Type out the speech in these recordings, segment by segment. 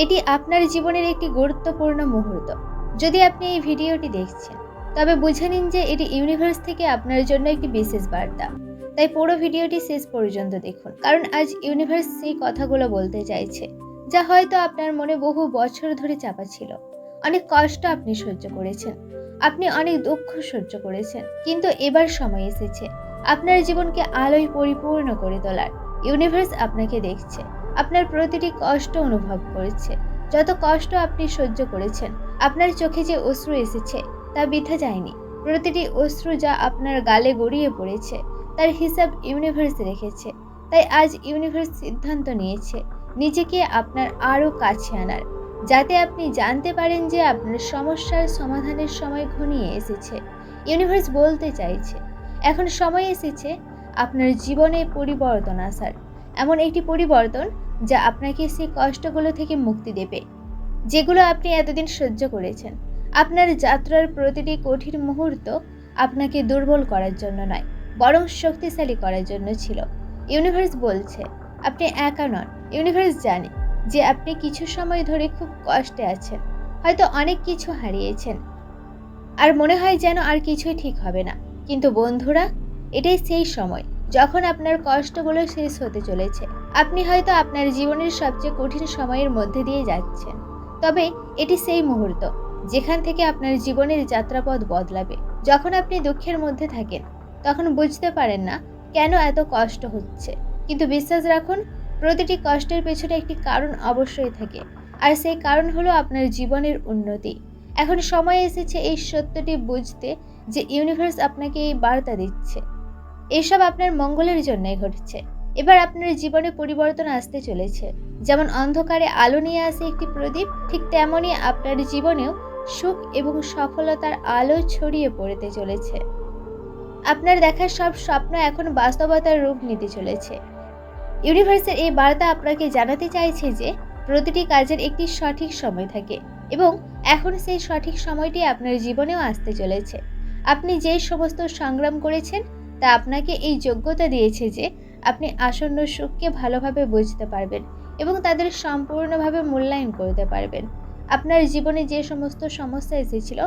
এটি আপনার জীবনের একটি গুরুত্বপূর্ণ মুহূর্ত। যদি আপনি এই ভিডিওটি দেখছেন, তবে বুঝে নিন যে এটি ইউনিভার্স থেকে আপনার জন্য একটি বিশেষ বার্তা। তাই পুরো ভিডিওটি শেষ পর্যন্ত দেখুন, কারণ আজ ইউনিভার্স সেই কথাগুলো বলতে চাইছে যা হয়তো আপনার মনে বহু বছর ধরে চাপা ছিল। অনেক কষ্ট আপনি সহ্য করেছেন, আপনি অনেক দুঃখ সহ্য করেছেন, কিন্তু এবার সময় এসেছে আপনার জীবনকে আলোয় পরিপূর্ণ করে তোলার। ইউনিভার্স আপনাকে দেখছে, আপনার প্রতিটি কষ্ট অনুভব করেছে। যত কষ্ট আপনি সহ্য করেছেন, আপনার চোখে যে অশ্রু এসেছে তা বৃথা যায়নি। প্রতিটি অশ্রু যা আপনার গালে গড়িয়ে পড়েছে তার হিসাব ইউনিভার্স রেখেছে। তাই আজ ইউনিভার্স সিদ্ধান্ত নিয়েছে নিজেকে আপনার আরও কাছে আনার, যাতে আপনি জানতে পারেন যে আপনার সমস্যার সমাধানের সময় ঘনিয়ে এসেছে। ইউনিভার্স বলতে চাইছে এখন সময় এসেছে আপনার জীবনে পরিবর্তন আসার, এমন একটি পরিবর্তন যা আপনাকে সেই কষ্টগুলো থেকে মুক্তি দেবে যেগুলো আপনি এতদিন সহ্য করেছেন। আপনার যাত্রার প্রতিটি কঠিন মুহূর্ত আপনাকে দুর্বল করার জন্য নয়, বরং শক্তিশালী করার জন্য ছিল। ইউনিভার্স বলছে আপনি একা নন। ইউনিভার্স জানে যে আপনি কিছু সময় ধরে খুব কষ্টে আছেন, হয়তো অনেক কিছু হারিয়েছেন আর মনে হয় যেন আর কিছুই ঠিক হবে না। কিন্তু বন্ধুরা, এটাই সেই সময় যখন আপনার কষ্টগুলো শেষ হতে চলেছে। আপনি হয়তো আপনার জীবনের সবচেয়ে কঠিন সময়ের মধ্যে দিয়ে যাচ্ছেন, তবে এটি সেই মুহূর্ত যেখান থেকে আপনার জীবনের যাত্রাপথ বদলাবে। যখন আপনি দুঃখের মধ্যে থাকেন, তখন বুঝতে পারেন না কেন এত কষ্ট হচ্ছে, কিন্তু বিশ্বাস রাখুন, প্রতিটি কষ্টের পেছনে একটি কারণ অবশ্যই থাকে, আর সেই কারণ হলো আপনার জীবনের উন্নতি। এখন সময় এসেছে এই সত্যটি বুঝতে যে ইউনিভার্স আপনাকে এই বার্তা দিচ্ছে এসব আপনার মঙ্গলের জন্যই ঘটছে। এবার আপনার জীবনে পরিবর্তন আসতে চলেছে। যেমন অন্ধকারে আলো নিয়ে আসে একটি প্রদীপ, ঠিক তেমনই আপনার জীবনেও সুখ এবং সফলতার আলো ছড়িয়ে পড়তে চলেছে। আপনার দেখা সব স্বপ্ন এখন বাস্তবতার রূপ নিতে চলেছে। ইউনিভার্সের এই বার্তা আপনাকে জানাতে চাইছে যে প্রতিটি কাজের একটি সঠিক সময় থাকে, এবং এখন সেই সঠিক সময়টি আপনার জীবনেও আসতে চলেছে। আপনি যে সমস্ত সংগ্রাম করেছেন তা আপনাকে এই যোগ্যতা দিয়েছে যে আপনি আসন্ন সুখকে ভালোভাবে বুঝতে পারবেন এবং তাদের সম্পূর্ণভাবে মূল্যায়ন করতে পারবেন। আপনার জীবনে যে সমস্ত সমস্যা এসেছিল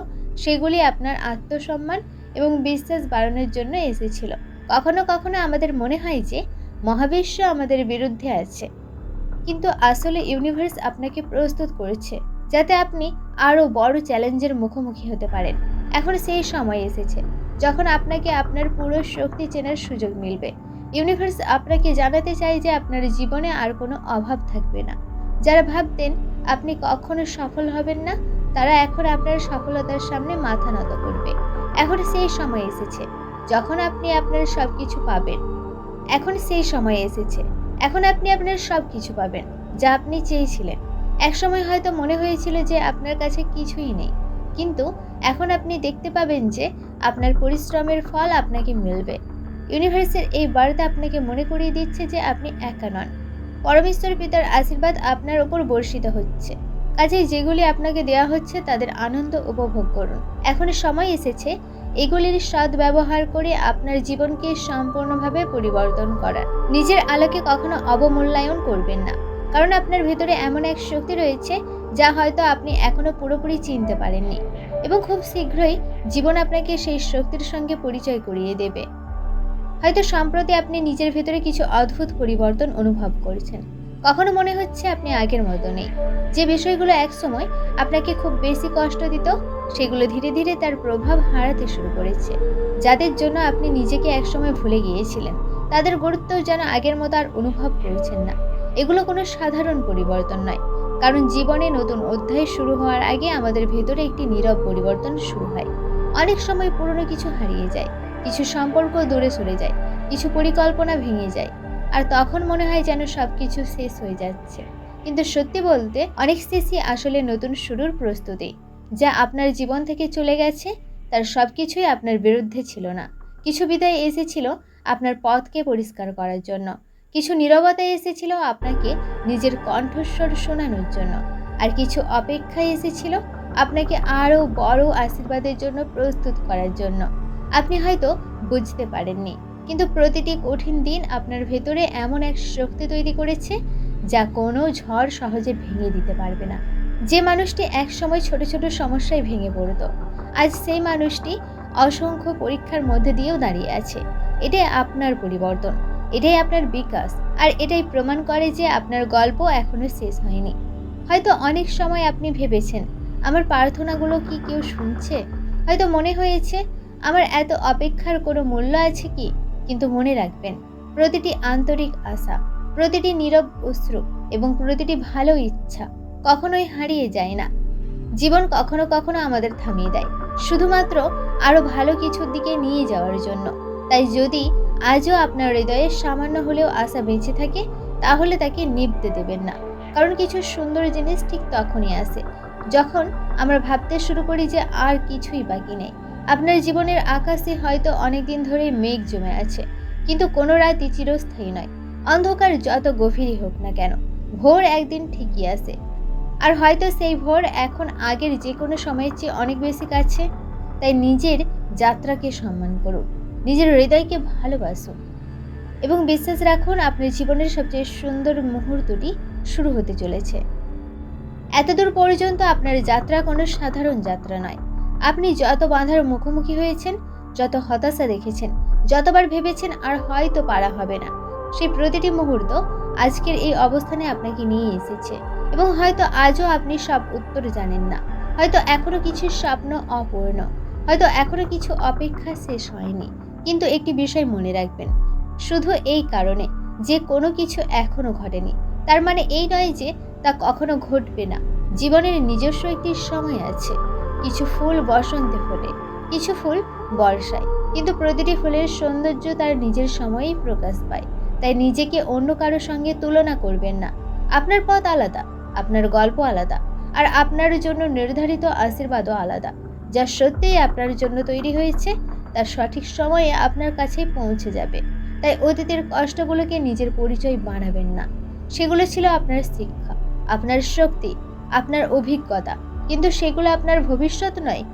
সেগুলি আপনার আত্মসম্মান এবং বিশ্বাস বাড়ানোর জন্য এসেছিল। কখনো কখনো আমাদের মনে হয় যে মহাবিশ্ব আমাদের বিরুদ্ধে আছে, কিন্তু আসলে ইউনিভার্স আপনাকে প্রস্তুত করেছে যাতে আপনি আরও বড় চ্যালেঞ্জের মুখোমুখি হতে পারেন। এখন সেই সময় এসেছে যখন আপনাকে আপনার পুরো শক্তি চেনার সুযোগ মিলবে। ইউনিভার্স আপনাকে জানাতে চায় যে আপনার জীবনে আর কোনো অভাব থাকবে না। যারা ভাবতেন আপনি কখনো সফল হবেন না, তারা এখন আপনার সফলতার সামনে মাথা নত করবে। এখন সেই সময় এসেছে যখন আপনি আপনার সব কিছু পাবেন। এখন সেই সময় এসেছে এখন আপনি আপনার সব কিছু পাবেন যা আপনি চেয়েছিলেন। একসময় হয়তো মনে হয়েছিল যে আপনার কাছে কিছুই নেই, কিন্তু এখন আপনি দেখতে পাবেন যে আপনার পরিশ্রমের ফল আপনাকে মিলবে। ইউনিভার্সের এই বার্তা আপনাকে মনে করিয়ে দিচ্ছে যে আপনি একা নন। পরমেশ্বর পিতার আশীর্বাদ আপনার ওপর বর্ষিত হচ্ছে, কাজেই যেগুলি আপনাকে দেওয়া হচ্ছে তাদের আনন্দ উপভোগ করুন। এখন সময় এসেছে এগুলির সদ্ব্যবহার করে আপনার জীবনকে সম্পূর্ণভাবে পরিবর্তন করার। নিজের আলোকে কখনো অবমূল্যায়ন করবেন না, কারণ আপনার ভেতরে এমন এক শক্তি রয়েছে যা হয়তো আপনি এখনো পুরোপুরি চিনতে পারেননি, এবং খুব শীঘ্রই জীবন আপনাকে সেই শক্তির সঙ্গে পরিচয় করিয়ে দেবে। হয়তো সম্প্রতি আপনি নিজের ভেতরে কিছু অদ্ভুত পরিবর্তন অনুভব করছেন। কখনো মনে হচ্ছে আপনি আগের মতো নেই। যে বিষয়গুলো একসময় আপনাকে খুব বেশি কষ্ট দিত, সেগুলো ধীরে ধীরে তার প্রভাব হারাতে শুরু করেছে। যাদের জন্য আপনি নিজেকে একসময় ভুলে গিয়েছিলেন, তাদের গুরুত্বও যেন আগের মতো আর অনুভব করছেন না। এগুলো কোনো সাধারণ পরিবর্তন নয়, কারণ জীবনে নতুন অধ্যায় শুরু হওয়ার আগে আমাদের ভেতরে একটি নীরব পরিবর্তন শুরু হয়। অনেক সময় পুরনো কিছু হারিয়ে যায়, কিছু সম্পর্ক দূরে সরে যায়, কিছু পরিকল্পনা ভেঙে যায়, আর তখন মনে হয় যেন সবকিছু শেষ হয়ে যাচ্ছে। কিন্তু সত্যি বলতে অনেক শেষই আসলে নতুন শুরুর প্রস্তুতি। যা আপনার জীবন থেকে চলে গেছে তার সবকিছুই আপনার বিরুদ্ধে ছিল না। কিছু বিদায় এসেছিল আপনার পথকে পরিষ্কার করার জন্য, কিছু নীরবতা এসেছিল আপনাকে নিজের কণ্ঠস্বর শোনানোর জন্য, আর কিছু অপেক্ষায় এসেছিল আপনাকে আরও বড় আশীর্বাদের জন্য প্রস্তুত করার জন্য। আপনি হয়তো বুঝতে পারেননি, কিন্তু প্রতিটি কঠিন দিন আপনার ভেতরে এমন এক শক্তি তৈরি করেছে যা কোনো ঝড় সহজে ভেঙে দিতে পারবে না। যে মানুষটি একসময় ছোট ছোট সমস্যায় ভেঙে পড়ত, আজ সেই মানুষটি অসংখ্য পরীক্ষার মধ্যে দিয়েও দাঁড়িয়ে আছে। এটাই আপনার পরিবর্তন, এটাই আপনার বিকাশ, আর এটাই প্রমাণ করে যে আপনার গল্প এখনো শেষ হয়নি। হয়তো অনেক সময় আপনি ভেবেছেন, আমার প্রার্থনাগুলো কি কেউ শুনছে? হয়তো মনে হয়েছে, আমার এত অপেক্ষার কোনো মূল্য আছে কি? কিন্তু মনে রাখবেন, প্রতিটি আন্তরিক আশা, প্রতিটি নীরব অশ্রু এবং প্রতিটি ভালো ইচ্ছা কখনোই হারিয়ে যায় না। জীবন কখনো কখনো আমাদের থামিয়ে দেয়, শুধুমাত্র আরো ভালো কিছুর দিকে নিয়ে যাওয়ার জন্য। তাই যদি আজও আপনার হৃদয়ে সামান্য হলেও আশা বেঁচে থাকে, তাহলে তাকে নিভতে দেবেন না। কারণ কিছু সুন্দর জিনিস ঠিক তখনই আসে যখন আমরা ভাবতে শুরু করি যে আর কিছুই বাকি নেই। আপনার জীবনের আকাশে হয়তো অনেকদিন ধরে মেঘ জমে আছে, কিন্তু কোনো রাতই চিরস্থায়ী নয়। অন্ধকার যত গভীরই হোক না কেন, ভোর একদিন ঠিকই আসে। আর হয়তো সেই ভোর এখন আগের যে কোনো সময়ের চেয়ে অনেক বেশি কাছে। তাই নিজের যাত্রাকে সম্মান করুন, নিজের হৃদয়কে ভালোবাসুন এবং বিশ্বাস রাখুন আপনার জীবনের সবচেয়ে সুন্দর মুহূর্তটি শুরু হতে চলেছে। এতদূর পর্যন্ত আপনার যাত্রা কোনো সাধারণ যাত্রা নয়। আপনি যত বাধার মুখোমুখি হয়েছেন, যত হতাশা দেখেছেন, যতবার ভেবেছেন আর হয়তো পারা হবে না, সেই প্রতিটি মুহূর্ত আজকের এই অবস্থানে আপনাকে নিয়ে এসেছে। এবং হয়তো আজও আপনি সব উত্তর জানেন না, হয়তো এখনো কিছু স্বপ্ন অপূর্ণ, হয়তো এখনো কিছু অপেক্ষা শেষ হয়নি। কিন্তু একটি বিষয় মনে রাখবেন, শুধু এই কারণে যে কোনো কিছু এখনো ঘটেনি, তার মানে এই নয় যে তা কখনো ঘটবে না। জীবনের নিজস্ব একটি সময় আছে। কিছু ফুল বসন্তে ফোটে, কিছু ফুল বর্ষায়, কিন্তু প্রতিটি ফুলের সৌন্দর্য তার নিজের সময়েই প্রকাশ পায়। তাই নিজেকে অন্য কারোর সঙ্গে তুলনা করবেন না। আপনার পথ আলাদা, আপনার গল্প আলাদা, আর আপনার জন্য নির্ধারিত আশীর্বাদও আলাদা। যা সত্যিই আপনার জন্য তৈরি হয়েছে, তার সঠিক সময়ে আপনার কাছে পৌঁছে যাবে। তাই অতীতের কষ্টগুলোকে নিজের পরিচয় বানাবেন না। সেগুলো ছিল আপনার শিক্ষা, আপনার শক্তি, আপনার অভিজ্ঞতা, কিন্তু সেগুলো আপনার ভবিষ্যৎ নয়।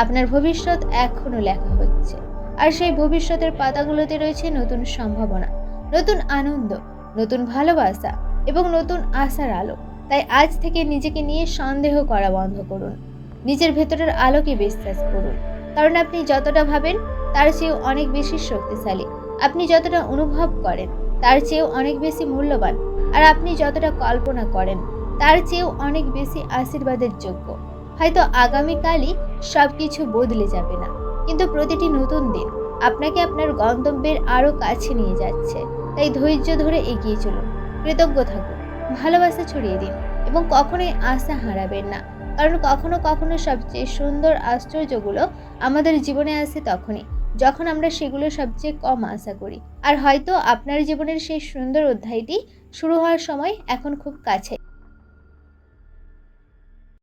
আপনার ভবিষ্যৎ এখনো লেখা হচ্ছে, আর সেই ভবিষ্যতের পাতাগুলোতে রয়েছে নতুন সম্ভাবনা, নতুন আনন্দ, নতুন ভালোবাসা এবং নতুন আশার আলো। তাই আজ থেকে নিজেকে নিয়ে সন্দেহ করা বন্ধ করুন, নিজের ভেতরের আলোকে বিশ্বাস করুন। কারণ আপনি যতটা ভাবেন তার চেয়েও অনেক বেশি শক্তিশালী, আপনি যতটা অনুভব করেন তার চেয়েও অনেক বেশি মূল্যবান, আর আপনি যতটা কল্পনা করেন তার চেয়েও অনেক বেশি আশীর্বাদের যোগ্য। হয়তো আগামীকালই সব কিছু বদলে যাবে না, কিন্তু প্রতিটি নতুন দিন আপনাকে আপনার গন্তব্যের আরও কাছে নিয়ে যাচ্ছে। তাই ধৈর্য ধরে এগিয়ে চলুন, কৃতজ্ঞ থাকুন, ভালোবাসা ছড়িয়ে দিন এবং কখনোই আশা হারাবেন না। কারণ কখনো কখনো সবচেয়ে সুন্দর আশ্চর্যগুলো আমাদের জীবনে আসে তখনই, যখন আমরা সেগুলো সবচেয়ে কম আশা করি। আর হয়তো আপনার জীবনের সেই সুন্দর অধ্যায়টি শুরু হওয়ার সময় এখন খুব কাছে।